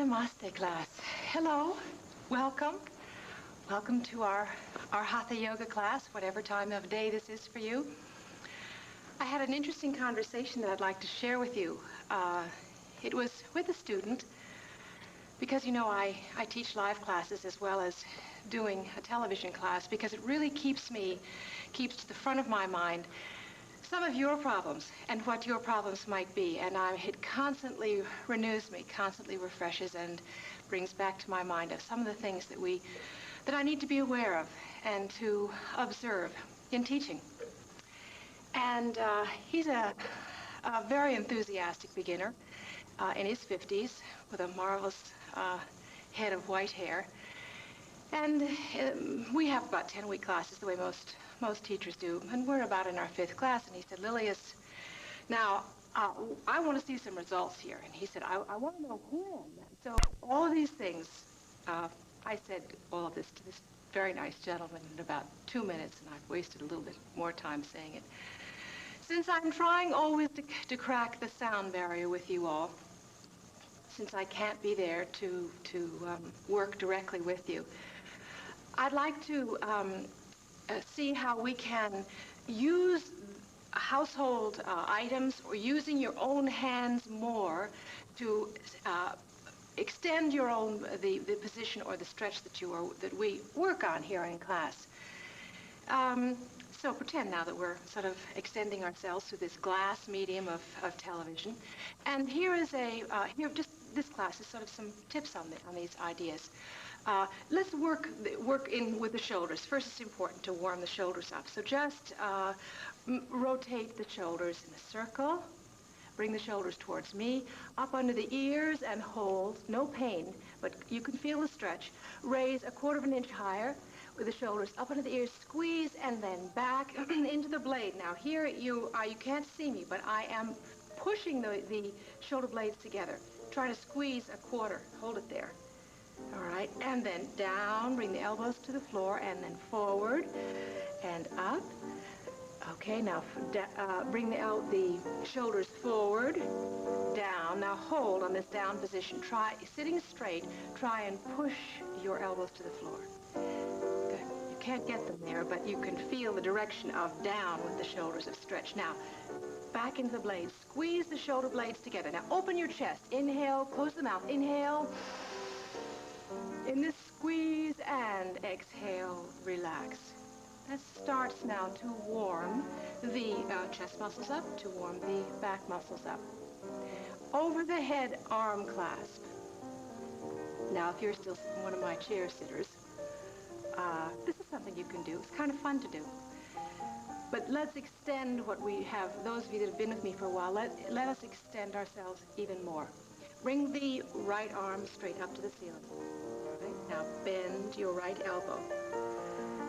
Namaste, class. Hello. Welcome. Welcome to our Hatha Yoga class, whatever time of day this is for you. I had an interesting conversation that I'd like to share with you. It was with a student because, you know, I teach live classes as well as doing a television class because it really keeps to the front of my mind some of your problems and what your problems might be. And it constantly renews me, constantly refreshes and brings back to my mind of some of the things that I need to be aware of and to observe in teaching. And he's a very enthusiastic beginner in his 50s with a marvelous head of white hair. And we have about 10-week classes the way most teachers do, and we're about in our 5th class. And he said, Lilias, now I want to see some results here. And he said, I want to know when. So all of these things, I said all of this to this very nice gentleman in about 2 minutes, and I've wasted a little bit more time saying it. Since I'm trying always to crack the sound barrier with you all, since I can't be there to work directly with you, I'd like to see how we can use household items or using your own hands more to extend your own the position or the stretch that we work on here in class. So pretend now that we're sort of extending ourselves through this glass medium of television, and here is just this class is sort of some tips on these ideas. Let's work in with the shoulders. First, it's important to warm the shoulders up. So just rotate the shoulders in a circle. Bring the shoulders towards me, up under the ears and hold. No pain, but you can feel the stretch. Raise a 1/4 inch higher with the shoulders up under the ears. Squeeze and then back into the blade. Now here you can't see me, but I am pushing the shoulder blades together. Try to squeeze a 1/4. Hold it there. All right, and then down, bring the elbows to the floor, and then forward and up. Okay, now bring the shoulders forward, down. Now hold on this down position. Try sitting straight. Try and push your elbows to the floor. Good. You can't get them there, but you can feel the direction of down with the shoulders of stretch. Now, back into the blades. Squeeze the shoulder blades together. Now open your chest. Inhale, close the mouth. Inhale. In this squeeze and exhale, relax. That starts now to warm the chest muscles up, to warm the back muscles up. Over the head arm clasp. Now, if you're still one of my chair sitters, this is something you can do. It's kind of fun to do. But let's extend what we have. Those of you that have been with me for a while, let us extend ourselves even more. Bring the right arm straight up to the ceiling. Right? Now bend your right elbow.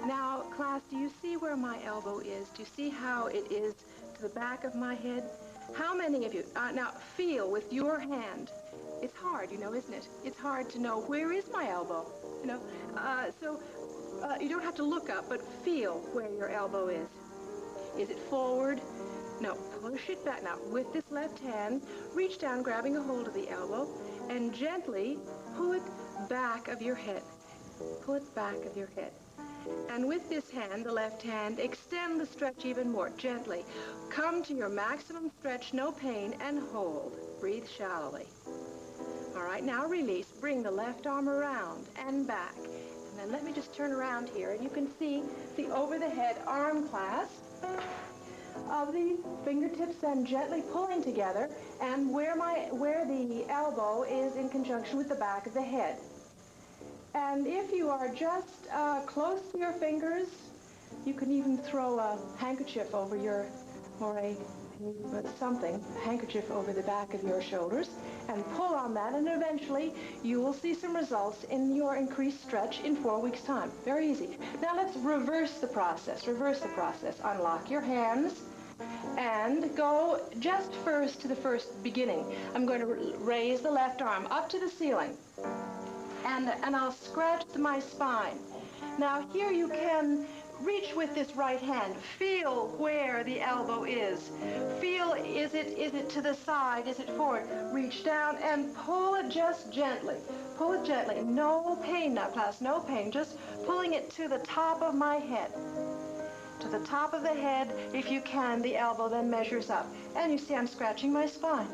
Now, class, do you see where my elbow is? Do you see how it is to the back of my head? How many of you, now feel with your hand. It's hard, you know, isn't it? It's hard to know where is my elbow, you know. So you don't have to look up, but feel where your elbow is. Is it forward? No, push it back. Now, with this left hand, reach down, grabbing a hold of the elbow, and gently pull it back of your head. Pull it back of your head. And with this hand, the left hand, extend the stretch even more, gently. Come to your maximum stretch, no pain, and hold. Breathe shallowly. All right, now release. Bring the left arm around and back. And then let me just turn around here, and you can see the over-the-head arm clasp of the fingertips and gently pulling together, and where the elbow is in conjunction with the back of the head. And if you are just close to your fingers, you can even throw a handkerchief over handkerchief over the back of your shoulders and pull on that, and eventually you will see some results in your increased stretch in 4 weeks' time. Very easy. Now let's reverse the process. Reverse the process. Unlock your hands and go just first to the first beginning. I'm going to raise the left arm up to the ceiling. And I'll scratch my spine. Now here you can reach with this right hand. Feel where the elbow is. Feel, is it to the side? Is it forward? Reach down and pull it just gently. Pull it gently. No pain now, class, no pain. Just pulling it to the top of my head. To the top of the head, if you can, the elbow then measures up. And you see I'm scratching my spine.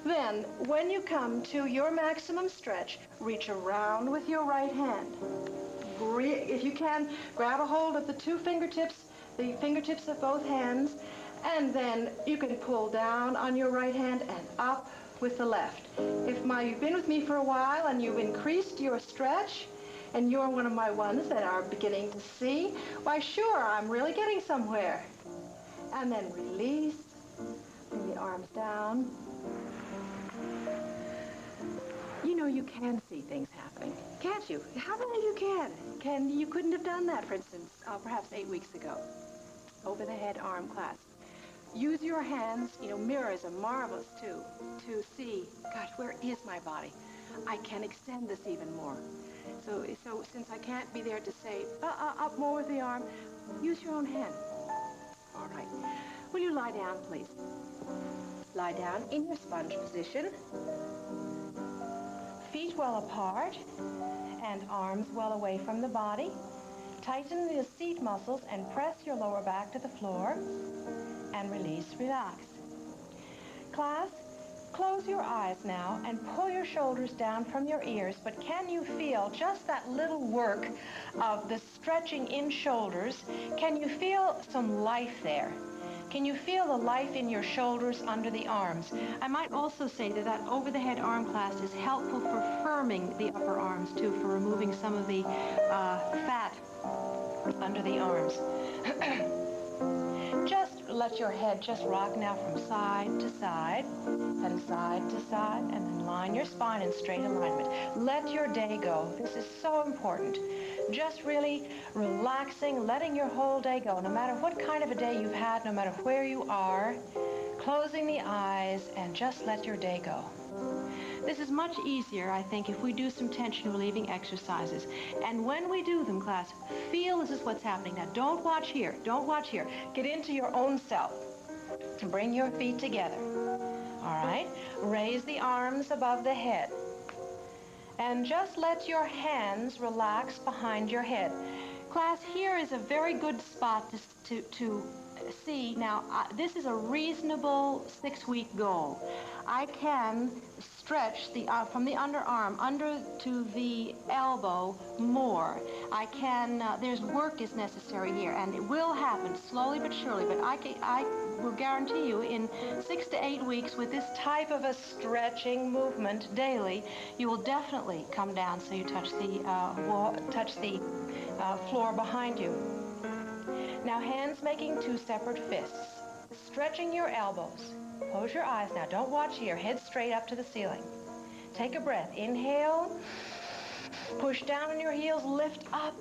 Then, when you come to your maximum stretch, reach around with your right hand. If you can, grab a hold of the two fingertips, the fingertips of both hands, and then you can pull down on your right hand and up with the left. If you've been with me for a while and you've increased your stretch, and you're one of my ones that are beginning to see, why sure, I'm really getting somewhere. And then release, bring the arms down. You know you can see things happening, can't you? How many of you can? You couldn't have done that, for instance, perhaps 8 weeks ago. Over the head arm clasp. Use your hands, mirrors are marvelous too, to see, gosh, where is my body? I can extend this even more. So since I can't be there to say, up more with the arm, use your own hand. All right. Will you lie down, please? Lie down in your sponge position. Feet well apart and arms well away from the body. Tighten the seat muscles and press your lower back to the floor and release, relax. Class, close your eyes now and pull your shoulders down from your ears, but can you feel just that little work of the stretching in shoulders? Can you feel some life there? Can you feel the life in your shoulders under the arms? I might also say that over the head arm class is helpful for firming the upper arms too, for removing some of the fat under the arms. Just let your head just rock now from side to side, and side to side, and then line your spine in straight alignment. Let your day go. This is so important. Just really relaxing, letting your whole day go, no matter what kind of a day you've had, no matter where you are, closing the eyes and just let your day go. This is much easier, I think, if we do some tension relieving exercises. And when we do them, class, feel this is what's happening. Now, don't watch here. Don't watch here. Get into your own self. Bring your feet together. All right? Raise the arms above the head. And just let your hands relax behind your head. Class, here is a very good spot to see. Now, this is a reasonable 6-week goal. I can stretch from the underarm under to the elbow more. I can, there's work is necessary here, and it will happen slowly but surely, but I will guarantee you in 6 to 8 weeks with this type of a stretching movement daily, you will definitely come down so you touch the floor behind you. Now, hands making 2 separate fists. Stretching your elbows. Close your eyes now. Don't watch here. Head straight up to the ceiling. Take a breath. Inhale. Push down on your heels. Lift up.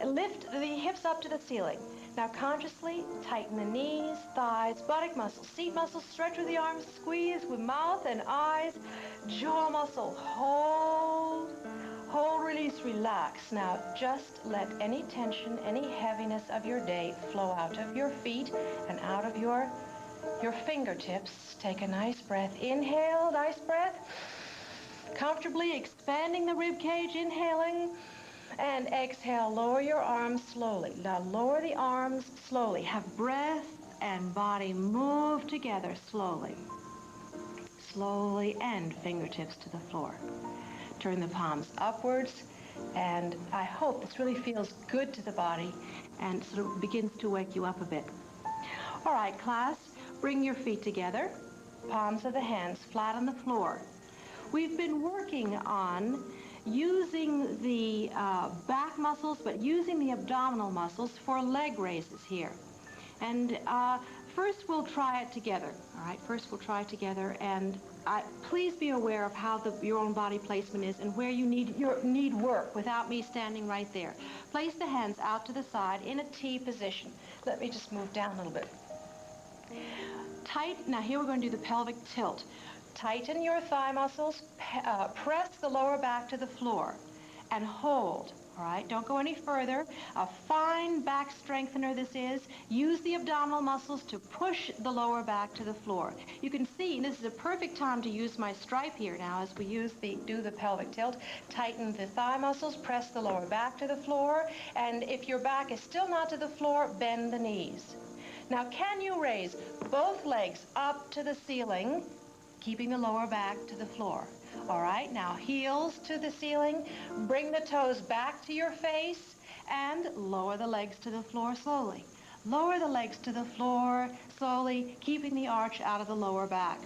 Lift the hips up to the ceiling. Now, consciously tighten the knees, thighs, buttock muscles, seat muscles. Stretch with the arms. Squeeze with mouth and eyes. Jaw muscle. Hold. Hold, release, relax. Now, just let any tension, any heaviness of your day flow out of your feet and out of your fingertips. Take a nice breath. Inhale, nice breath. Comfortably expanding the rib cage, inhaling. And exhale, lower your arms slowly. Now, lower the arms slowly. Have breath and body move together slowly. Slowly, and fingertips to the floor. Turn the palms upwards, and I hope this really feels good to the body and sort of begins to wake you up a bit. All right, class, bring your feet together, palms of the hands flat on the floor. We've been working on using the back muscles, but using the abdominal muscles for leg raises here. And first we'll try it together, all right? First we'll try it together, and please be aware of how your own body placement is and where you need work without me standing right there. Place the hands out to the side in a T position. Let me just move down a little bit. Now here we're going to do the pelvic tilt. Tighten your thigh muscles, press the lower back to the floor, and hold. All right, don't go any further. A fine back strengthener this is. Use the abdominal muscles to push the lower back to the floor. You can see this is a perfect time to use my stripe here now as we do the pelvic tilt. Tighten the thigh muscles, press the lower back to the floor, and if your back is still not to the floor, bend the knees. Now, can you raise both legs up to the ceiling, keeping the lower back to the floor? All right, now heels to the ceiling, bring the toes back to your face, and lower the legs to the floor slowly. Lower the legs to the floor slowly, keeping the arch out of the lower back.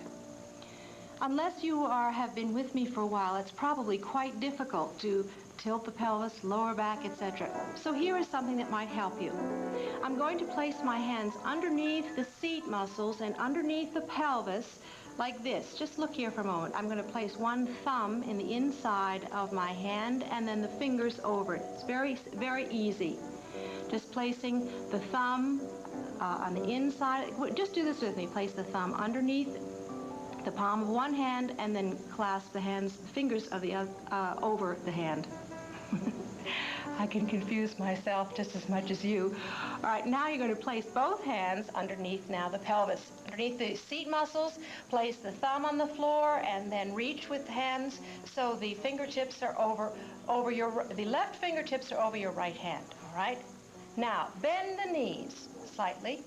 Unless you have been with me for a while, it's probably quite difficult to tilt the pelvis, lower back, etc. So here is something that might help you. I'm going to place my hands underneath the seat muscles and underneath the pelvis like this. Just look here for a moment. I'm going to place one thumb in the inside of my hand and then the fingers over it. It's very, very easy. Just placing the thumb on the inside. Just do this with me. Place the thumb underneath the palm of one hand and then clasp the fingers of the other over the hand. I can confuse myself just as much as you. All right, now you're going to place both hands underneath now the pelvis. Underneath the seat muscles, place the thumb on the floor and then reach with the hands so the fingertips are the left fingertips are over your right hand, all right? Now, bend the knees slightly.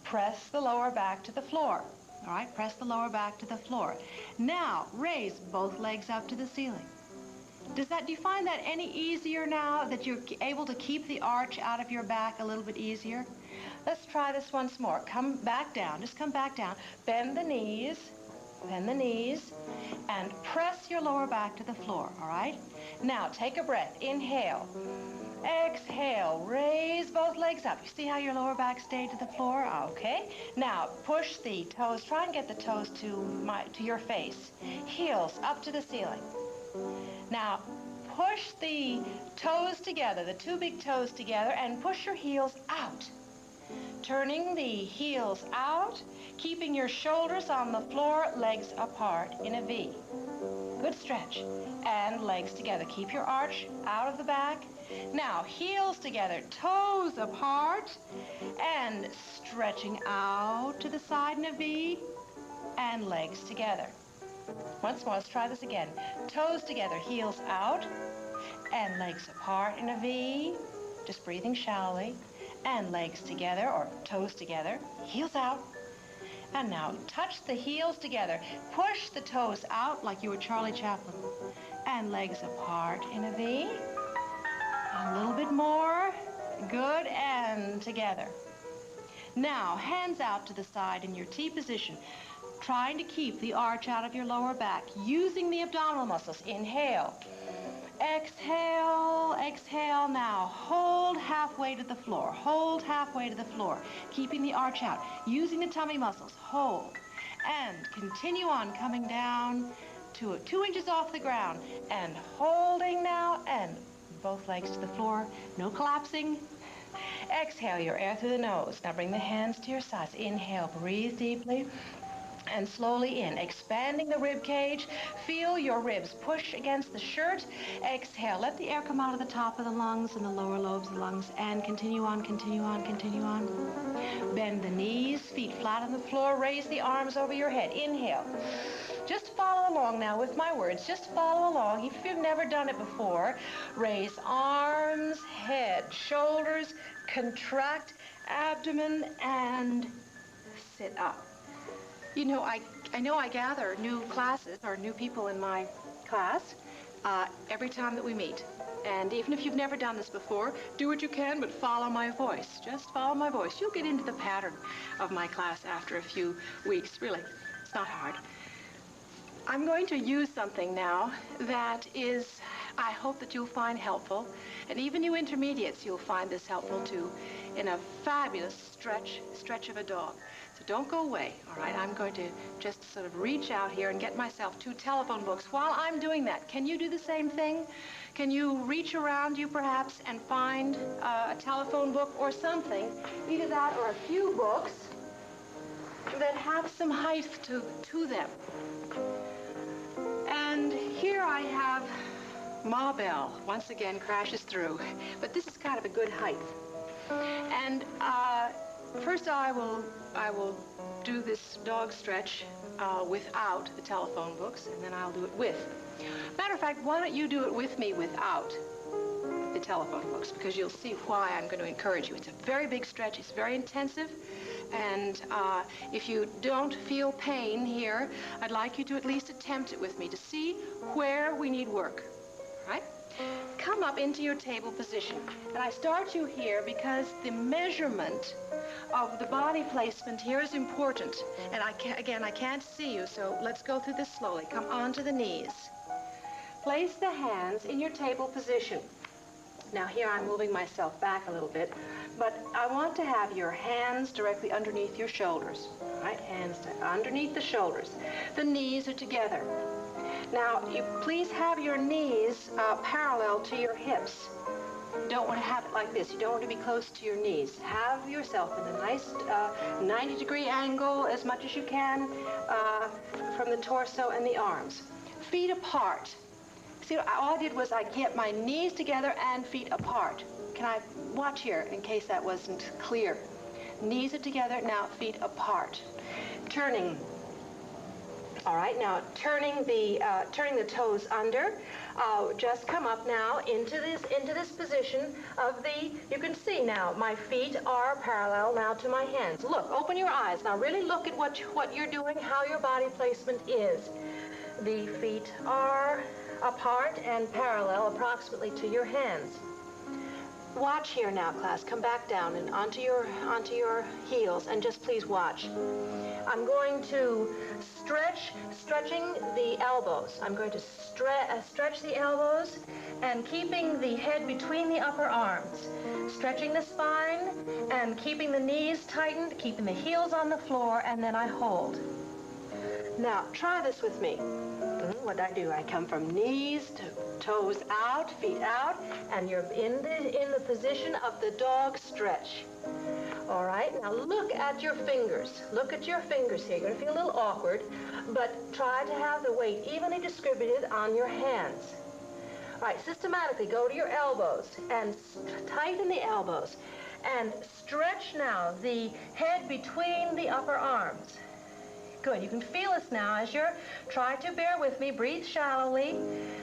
Press the lower back to the floor. All right, press the lower back to the floor. Now, raise both legs up to the ceiling. Do you find that any easier now that you're able to keep the arch out of your back a little bit easier? Let's try this once more. Come back down, just come back down. Bend the knees, and press your lower back to the floor, all right? Now, take a breath. Inhale. Exhale, raise both legs up. You see how your lower back stayed to the floor? Okay. Now, push the toes. Try and get the toes to your face. Heels up to the ceiling. Now, push the toes together, the two big toes together, and push your heels out. Turning the heels out, keeping your shoulders on the floor, legs apart in a V. Good stretch. And legs together. Keep your arch out of the back. Now, heels together, toes apart, and stretching out to the side in a V, and legs together. Once more, let's try this again. Toes together, heels out, and legs apart in a V, just breathing shallowly, and legs together, or toes together, heels out. And now, touch the heels together. Push the toes out like you were Charlie Chaplin, and legs apart in a V. A little bit more. Good, and together. Now, hands out to the side in your T position, trying to keep the arch out of your lower back, using the abdominal muscles. Inhale. Exhale, exhale. Now, hold halfway to the floor. Hold halfway to the floor, keeping the arch out, using the tummy muscles. Hold. And continue on coming down to 2 inches off the ground, and holding now, and both legs to the floor, no collapsing. Exhale your air through the nose. Now bring the hands to your sides. Inhale, breathe deeply, and slowly in, expanding the rib cage. Feel your ribs push against the shirt. Exhale, let the air come out of the top of the lungs and the lower lobes of the lungs, and continue on, continue on, continue on. Bend the knees, feet flat on the floor, raise the arms over your head. Inhale. Just follow along now with my words. Just follow along. If you've never done it before, raise arms, head, shoulders, contract abdomen, and sit up. You know, I know I gather new classes or new people in my class every time that we meet. And even if you've never done this before, do what you can, but follow my voice. Just follow my voice. You'll get into the pattern of my class after a few weeks. Really, it's not hard. I'm going to use something now that is, I hope that you'll find helpful. And even you intermediates, you'll find this helpful too, in a fabulous stretch of a dog. So don't go away, all right? I'm going to just sort of reach out here and get myself 2 telephone books. While I'm doing that, can you do the same thing? Can you reach around you perhaps and find a telephone book or something, either that or a few books that have some height to them? And here I have Ma bell once again crashes through, but this is kind of a good height. And first I will do this dog stretch without the telephone books, and then I'll do it with. Matter of fact, why don't you do it with me without the telephone books, because you'll see why I'm going to encourage you. It's a very big stretch. It's very intensive. And if you don't feel pain here, I'd like you to at least attempt it with me to see where we need work. Right? Come up into your table position. And I start you here because the measurement of the body placement here is important. And I can't see you, so let's go through this slowly. Come onto the knees. Place the hands in your table position. Now here I'm moving myself back a little bit, but I want to have your hands directly underneath your shoulders. Right? Hands underneath the shoulders. The knees are together. Now, you please have your knees parallel to your hips. You don't want to have it like this. You don't want to be close to your knees. Have yourself in a nice 90-degree angle as much as you can from the torso and the arms. Feet apart. See, all I did was I get my knees together and feet apart. Can I watch here in case that wasn't clear? Knees are together, now feet apart. Turning. All right, now turning the toes under. Just come up now into this position of the. You can see now my feet are parallel now to my hands. Look, open your eyes now. Really look at what you're doing, how your body placement is. The feet are apart and parallel approximately to your hands. Watch here now, class. Come back down and onto your heels, and just please watch. I'm going to stretching the elbows. I'm going to stretch the elbows and keeping the head between the upper arms. Stretching the spine and keeping the knees tightened, keeping the heels on the floor, and then I hold. Now, try this with me. What I do, I come from knees to toes out, feet out, and you're in the position of the dog stretch. All right, now look at your fingers. Look at your fingers here. You're going to feel a little awkward, but try to have the weight evenly distributed on your hands. All right, systematically go to your elbows and tighten the elbows and stretch now the head between the upper arms. Good. You can feel this now as you're, try to bear with me, breathe shallowly.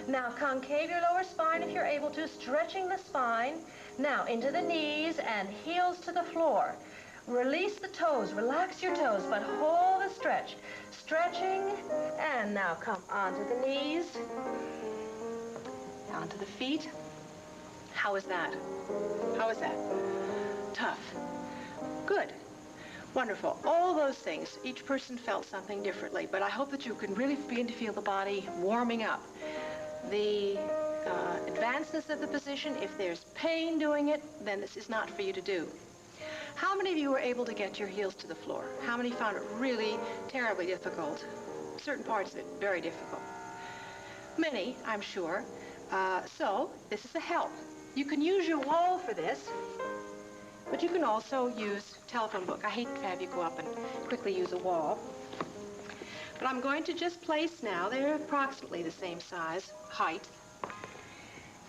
Now concave your lower spine if you're able to, stretching the spine. Now into the knees and heels to the floor. Release the toes, relax your toes, but hold the stretch. Stretching, and now come onto the knees, onto the feet. How is that? How is that? Tough. Good. Wonderful. All those things, each person felt something differently, but I hope that you can really begin to feel the body warming up. The advancedness of the position, if there's pain doing it, then this is not for you to do. How many of you were able to get your heels to the floor? How many found it really terribly difficult? Certain parts of it, very difficult. Many, I'm sure. So, this is a help. You can use your wall for this. But you can also use telephone book. I hate to have you go up and quickly use a wall. But I'm going to just place now, they're approximately the same size, height.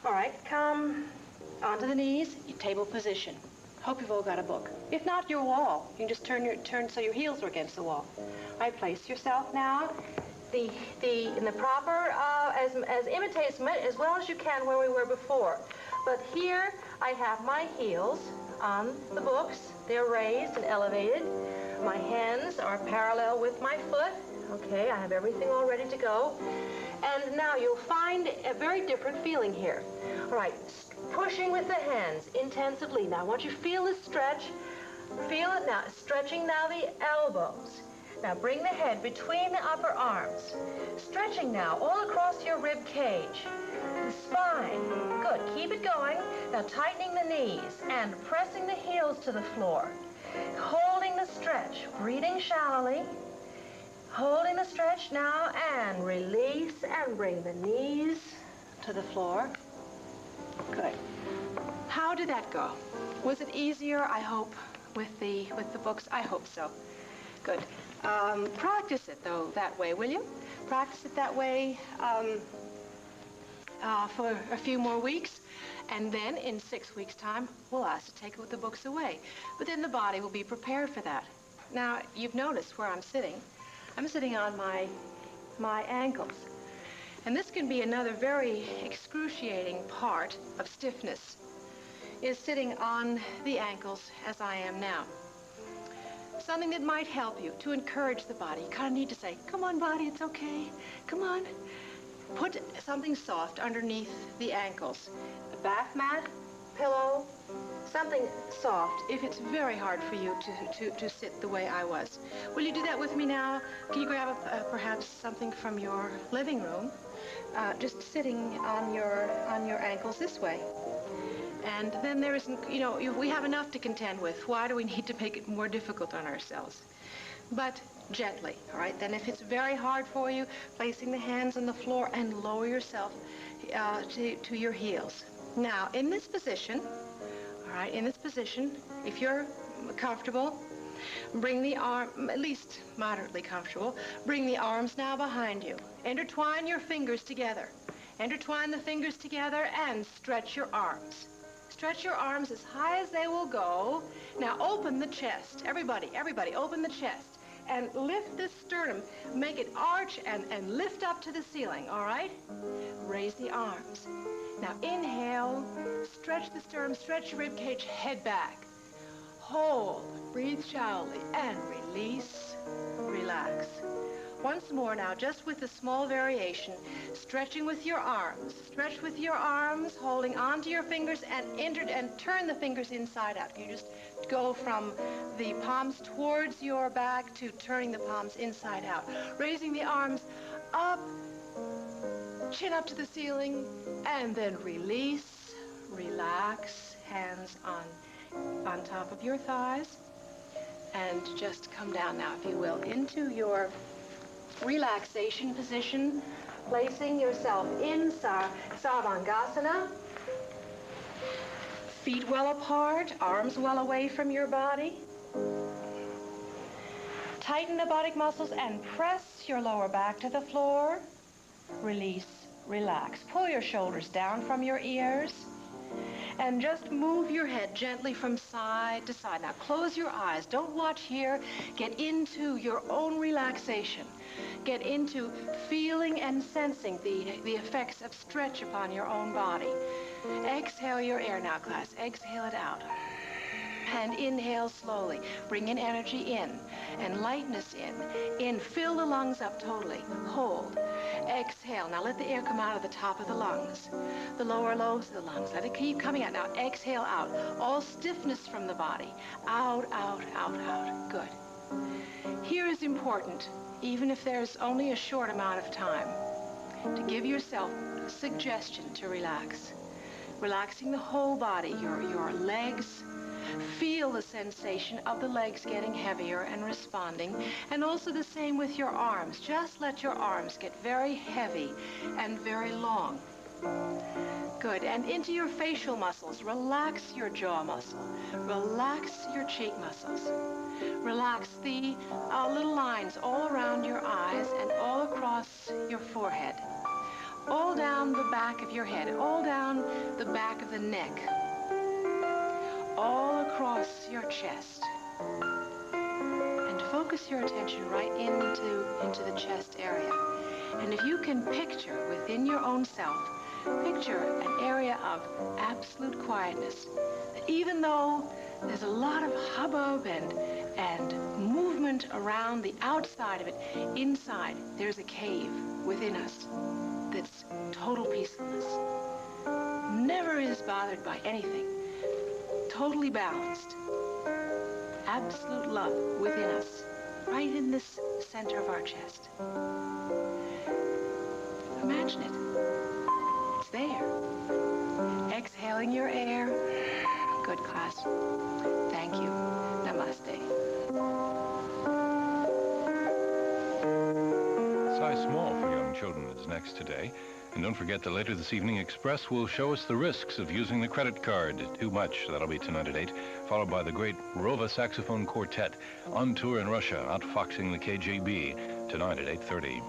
All right, come onto the knees, your table position. Hope you've all got a book. If not, your wall. You can just turn so your heels are against the wall. All right, place yourself now. In the proper, as imitate as well as you can where we were before. But here I have my heels on the books. They're raised and elevated. My hands are parallel with my foot. Okay, I have everything all ready to go. And now you'll find a very different feeling here. All right, pushing with the hands intensively. Now, I want you to feel the stretch. Feel it now. Stretching now the elbows. Now, bring the head between the upper arms. Stretching now all across your rib cage. The spine. Good. Keep it going. Now, tightening the knees and pressing the heels to the floor. Holding the stretch. Breathing shallowly. Holding the stretch now and release and bring the knees to the floor. Good. How did that go? Was it easier, I hope, with the books? I hope so. Good. Practice it, though, that way, will you? Practice it that way for a few more weeks, and then in 6 weeks' time, we'll ask to take the books away. But then the body will be prepared for that. Now, you've noticed where I'm sitting. I'm sitting on my ankles. And this can be another very excruciating part of stiffness, is sitting on the ankles as I am now. Something that might help you to encourage the body. You kind of need to say, come on, body, it's okay. Come on. Put something soft underneath the ankles. A bath mat, pillow, something soft if it's very hard for you to sit the way I was. Will you do that with me now? Can you grab perhaps something from your living room? Just sitting on your ankles this way. And then there isn't, we have enough to contend with. Why do we need to make it more difficult on ourselves? But gently, all right? Then if it's very hard for you, placing the hands on the floor and lower yourself to your heels. Now, in this position, all right, in this position, if you're comfortable, bring the arm, at least moderately comfortable, bring the arms now behind you. Intertwine your fingers together. Intertwine the fingers together and stretch your arms. Stretch your arms as high as they will go. Now open the chest. Everybody, open the chest. And lift the sternum. Make it arch and lift up to the ceiling, all right? Raise the arms. Now inhale, stretch the sternum, stretch your rib cage, head back. Hold, breathe shallowly, and release, relax. Once more now, just with a small variation, stretching with your arms. Stretch with your arms, holding onto your fingers, and turn the fingers inside out. You just go from the palms towards your back to turning the palms inside out. Raising the arms up, chin up to the ceiling, and then release, relax, hands on top of your thighs. And just come down now, if you will, into your relaxation position, placing yourself in Sarvangasana. Feet well apart, arms well away from your body. Tighten the body muscles and press your lower back to the floor. Release, relax. Pull your shoulders down from your ears. And just move your head gently from side to side. Now close your eyes. Don't watch here. Get into your own relaxation. Get into feeling and sensing the effects of stretch upon your own body. Exhale your air now, class. Exhale it out. And inhale slowly. Bring in energy in and lightness in. In, fill the lungs up totally. Hold. Exhale. Now let the air come out of the top of the lungs. The lower lobes of the lungs. Let it keep coming out. Now exhale out. All stiffness from the body. Out, out, out, out. Good. Here is important, even if there's only a short amount of time, to give yourself a suggestion to relax. Relaxing the whole body, your legs. Feel the sensation of the legs getting heavier and responding, and also the same with your arms. Just let your arms get very heavy and very long. Good. And into your facial muscles. Relax your jaw muscle. Relax your cheek muscles. Relax the little lines all around your eyes and all across your forehead. All down the back of your head. All down the back of the neck. All across your chest. And focus your attention right into the chest area. And if you can picture within your own self, picture an area of absolute quietness. Even though there's a lot of hubbub and movement around the outside of it, inside there's a cave within us that's total peacefulness. Never is bothered by anything. Totally balanced. Absolute love within us, right in this center of our chest. Imagine it. It's there. Exhaling your air. Good, class. Thank you. Namaste. Size small for young children is next today. And don't forget that later this evening, Express will show us the risks of using the credit card. Too much. That'll be tonight at 8, followed by the great Rova Saxophone Quartet on tour in Russia, outfoxing the KGB, tonight at 8:30.